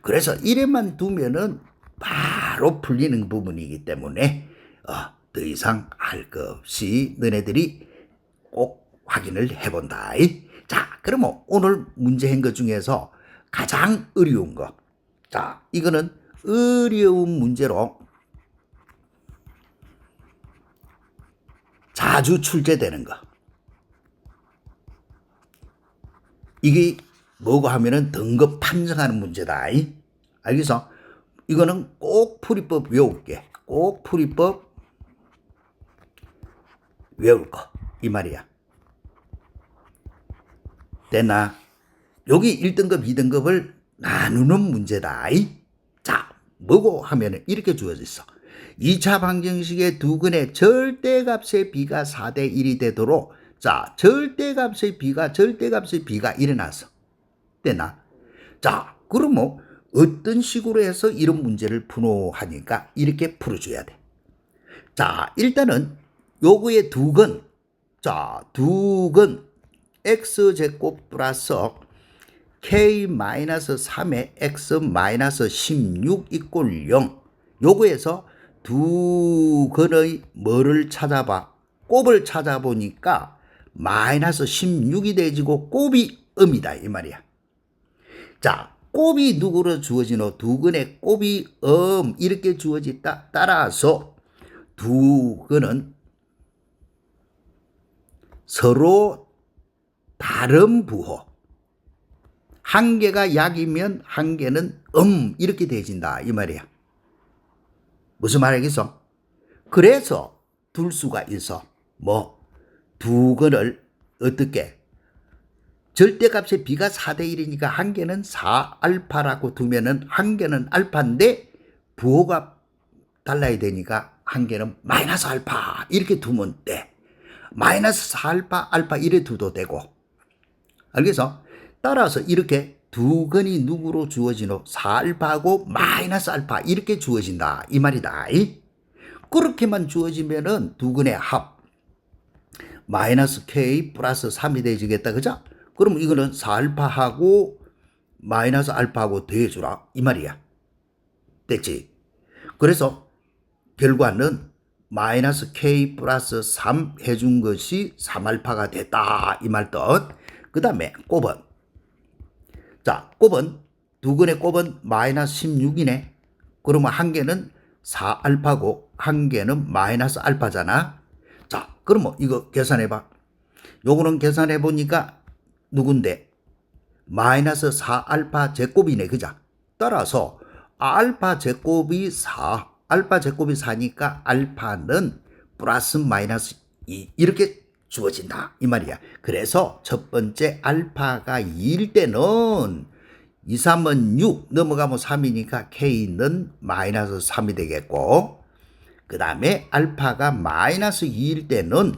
그래서 이래만 두면은 바로 풀리는 부분이기 때문에 더 이상 할 거 없이 너네들이 꼭 확인을 해본다. 자, 그러면 오늘 문제 한 것 중에서 가장 어려운 거. 자, 이거는 어려운 문제로 자주 출제되는 거. 이게 뭐고 하면은 등급 판정하는 문제다. 알겠어? 이거는 꼭 풀이법 외울게. 꼭 풀이법 외울 거. 이 말이야. 됐나? 여기 1등급, 2등급을 나누는 문제다. 자, 뭐고 하면은 이렇게 주어져 있어. 2차 방정식의 두근의 절대값의 비가 4대 1이 되도록, 자, 절대값의 비가 일어났어. 됐나? 자, 그럼 뭐 어떤 식으로 해서 이런 문제를 푸노 하니까 이렇게 풀어줘야 돼. 자, 일단은 요거의 두근, 자, 두근 x제곱 플러스 k-3의 x-16 이꼴 0. 요거에서 두근의 뭐를 찾아봐? 곱을 찾아보니까 마이너스 16이 되지고 곱이 음이다 이 말이야. 자, 곱이 누구로 주어지노? 두근의 곱이 이렇게 주어졌다. 따라서 두근은 서로 다른 부호, 한 개가 약이면 한 개는 이렇게 되어진다 이 말이야. 무슨 말이겠어? 그래서 둘 수가 있어. 뭐 두근을 어떻게? 절대값의 b가 4대 1이니까 한 개는 4알파라고 두면은 한 개는 알파인데 부호가 달라야 되니까 한 개는 마이너스 알파 이렇게 두면 돼. 마이너스 4알파 알파 이래 두도 되고. 알겠어? 따라서 이렇게 두근이 누구로 주어지노? 4알파하고 마이너스 알파 이렇게 주어진다 이 말이다. 그렇게만 주어지면은 두근의 합 마이너스 k 플러스 3이 되어지겠다. 그죠? 그럼 이거는 4알파하고 마이너스 알파하고 더해주라 이 말이야. 됐지? 그래서 결과는 마이너스 k 플러스 3 해준 것이 3알파가 됐다 이 말 뜻. 그 다음에 곱은, 자, 곱은 두근의 곱은 마이너스 16이네. 그러면 한 개는 4알파고 한 개는 마이너스 알파잖아. 자, 그러면 이거 계산해봐. 요거는 계산해보니까 누군데? 마이너스 4알파 제곱이네. 그자? 따라서 알파 제곱이 4, 알파 제곱이 4니까 알파는 플러스 마이너스 2 이렇게 주어진다 이 말이야. 그래서 첫 번째 알파가 2일 때는 2, 3은 6 넘어가면 3이니까 K는 마이너스 3이 되겠고, 그 다음에 알파가 마이너스 2일 때는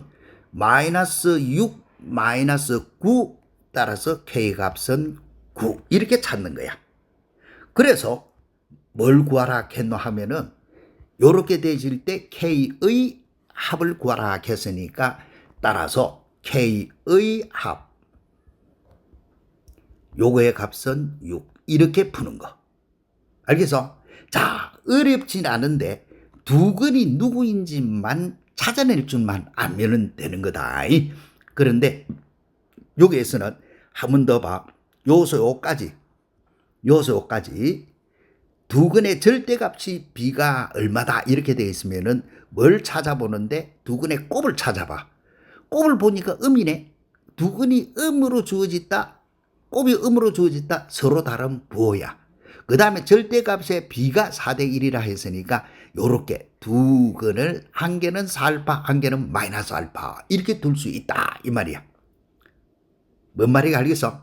마이너스 6 마이너스 9 따라서 K 값은 9 이렇게 찾는 거야. 그래서 뭘 구하라 했노 하면은 요렇게 되질 때 K의 합을 구하라 했으니까 따라서 K의 합 요거의 값은 6 이렇게 푸는 거. 알겠어? 자, 어렵진 않은데 두근이 누구인지만 찾아낼 줄만 알면 되는 거다. 그런데 여기에서는 한 번 더 봐. 요소 요까지 두근의 절대값이 b가 얼마다 이렇게 되어 있으면은 뭘 찾아보는데 두근의 곱을 찾아봐. 곱을 보니까 음이네. 두근이 음으로 주어졌다. 곱이 음으로 주어졌다. 서로 다른 부호야. 그 다음에 절대값의 b가 4대 1이라 했으니까 요렇게 두근을 한 개는 4알파 한 개는 마이너스 알파 이렇게 둘 수 있다 이 말이야. 뭔 말인지 알겠어?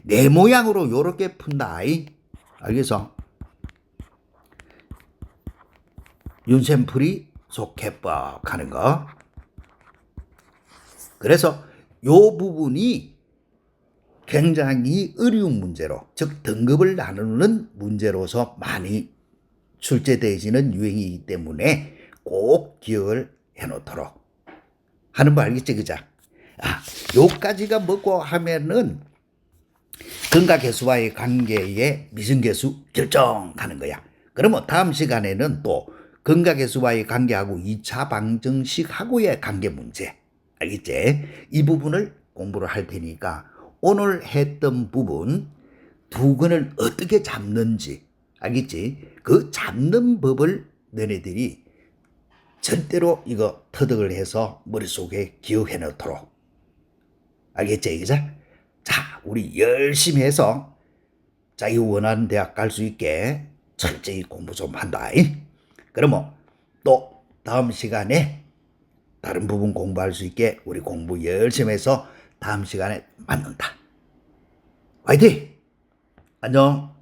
내 모양으로 요렇게 푼다. 알겠어? 윤샘풀이 속해법 하는 거. 그래서 요 부분이 굉장히 어려운 문제로, 즉 등급을 나누는 문제로서 많이 출제되어지는 유행이기 때문에 꼭 기억을 해놓도록 하는 거 알겠지? 그자? 요까지가 뭐고 하면은 근각계수와의 관계의 미승계수 결정하는 거야. 그러면 다음 시간에는 또 근각계수와의 관계하고 2차 방정식하고의 관계 문제. 알겠지? 이 부분을 공부를 할 테니까 오늘 했던 부분 두근을 어떻게 잡는지 알겠지? 그 잡는 법을 너네들이 절대로 이거 터득을 해서 머릿속에 기억해 놓도록. 알겠지? 그죠? 자, 우리 열심히 해서 자기 원하는 대학 갈 수 있게 철저히 공부 좀 한다. 그러면 또 다음 시간에 다른 부분 공부할 수 있게 우리 공부 열심히 해서 다음 시간에 만난다. 화이팅! 안녕.